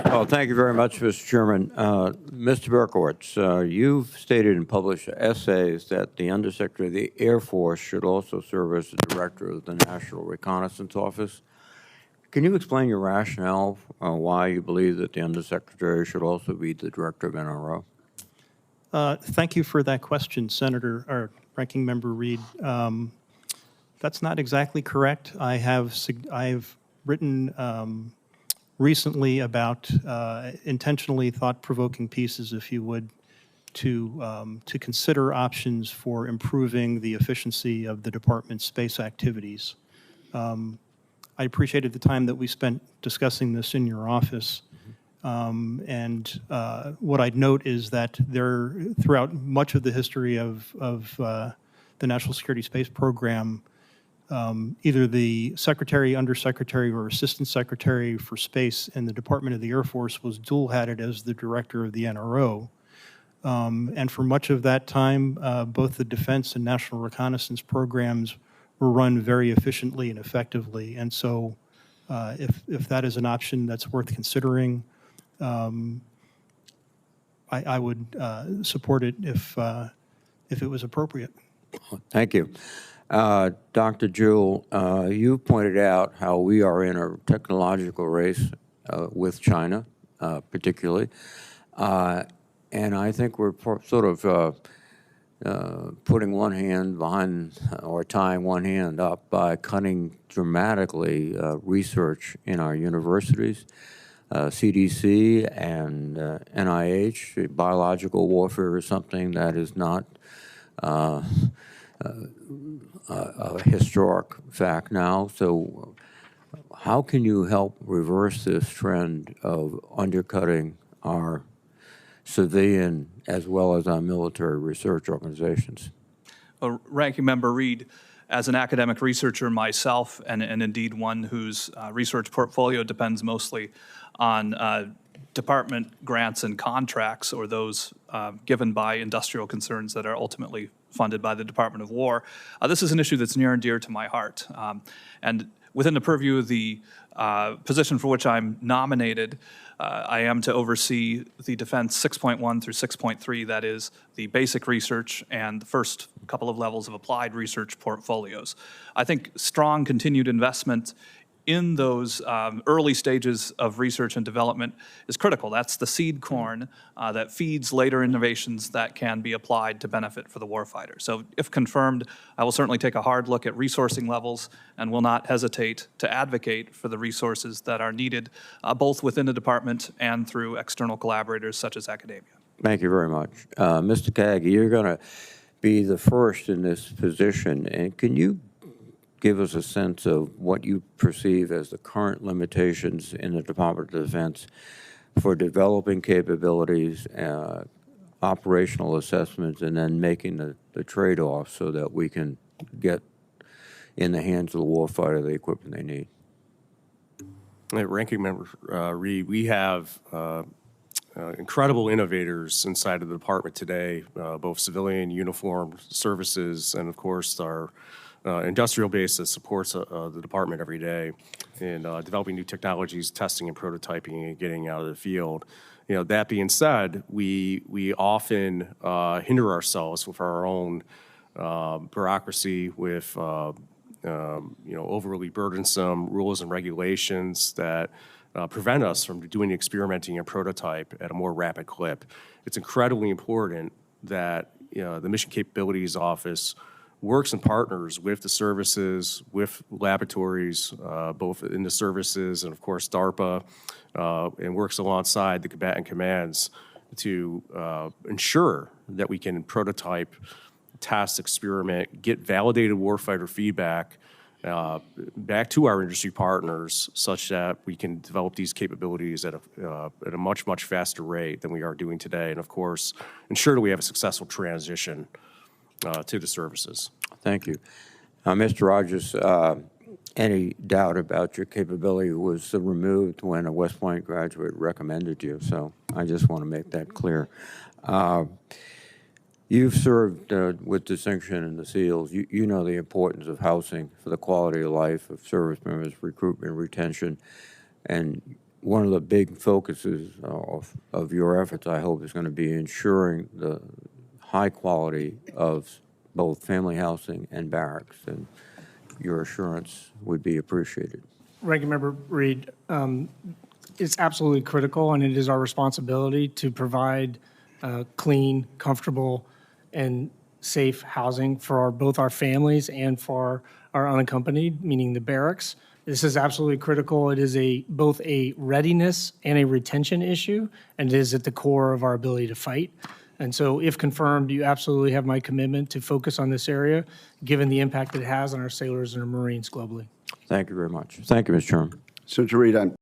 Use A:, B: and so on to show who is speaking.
A: Well, thank you very much, Mr. Chairman. Mr. Berkowitz, you've stated and published essays that the Undersecretary of the Air Force should also serve as the Director of the National Reconnaissance Office. Can you explain your rationale why you believe that the Undersecretary should also be the Director of NRO?
B: Thank you for that question, Senator, or Ranking Member Reed. That's not exactly correct. I've written recently about intentionally thought-provoking pieces, if you would, to consider options for improving the efficiency of the department's space activities. I appreciated the time that we spent discussing this in your office. What I'd note is that throughout much of the history of the National Security Space Program, either the Secretary, Undersecretary, or Assistant Secretary for Space in the Department of the Air Force was dual-hatted as the Director of the NRO. And for much of that time, both the Defense and National Reconnaissance programs were run very efficiently and effectively. And so if that is an option that's worth considering, I would support it if it was appropriate.
A: Thank you. Dr. Jewell, you pointed out how we are in a technological race with China, particularly. And I think we're sort of putting one hand behind or tying one hand up by cutting dramatically research in our universities. CDC and NIH, biological warfare is something that is not a historic fact now. So how can you help reverse this trend of undercutting our civilian as well as our military research organizations?
C: Ranking Member Reed, as an academic researcher myself, and indeed one whose research portfolio depends mostly on department grants and contracts, or those given by industrial concerns that are ultimately funded by the Department of War, this is an issue that's near and dear to my heart. And within the purview of the position for which I'm nominated, I am to oversee the Defense 6.1 through 6.3, that is the basic research and the first couple of levels of applied research portfolios. I think strong continued investment in those early stages of research and development is critical. That's the seed corn that feeds later innovations that can be applied to benefit for the warfighter. So if confirmed, I will certainly take a hard look at resourcing levels and will not hesitate to advocate for the resources that are needed, both within the department and through external collaborators such as academia.
A: Thank you very much. Mr. Kagi, you're going to be the first in this position, and can you give us a sense of what you perceive as the current limitations in the Department of Defense for developing capabilities, operational assessments, and then making the trade-off so that we can get in the hands of the warfighter the equipment they need?
D: Ranking Member Reed, we have incredible innovators inside of the department today, both civilian, uniformed services, and of course our industrial base that supports the department every day in developing new technologies, testing and prototyping, and getting out of the field. You know, that being said, we often hinder ourselves with our own bureaucracy, with overly burdensome rules and regulations that prevent us from doing experimenting and prototype at a more rapid clip. It's incredibly important that the Mission Capabilities Office works and partners with the services, with laboratories, both in the services and, of course, DARPA, and works alongside the combatant commands to ensure that we can prototype, test, experiment, get validated warfighter feedback back to our industry partners such that we can develop these capabilities at a much, much faster rate than we are doing today. And, of course, ensure that we have a successful transition to the services.
A: Thank you. Mr. Rogers, any doubt about your capability was removed when a West Point graduate recommended you, so I just want to make that clear. You've served with distinction in the SEALs. You know the importance of housing for the quality of life of service members, recruitment, retention, and one of the big focuses of your efforts, I hope, is going to be ensuring the high quality of both family housing and barracks, and your assurance would be appreciated.
E: Ranking Member Reed, it's absolutely critical, and it is our responsibility to provide clean, comfortable, and safe housing for both our families and for our unaccompanied, meaning the barracks. This is absolutely critical. It is both a readiness and a retention issue, and it is at the core of our ability to fight. And so if confirmed, you absolutely have my commitment to focus on this area, given the impact it has on our sailors and our Marines globally.
A: Thank you very much. Thank you, Mr. Chairman.
F: Senator Reed,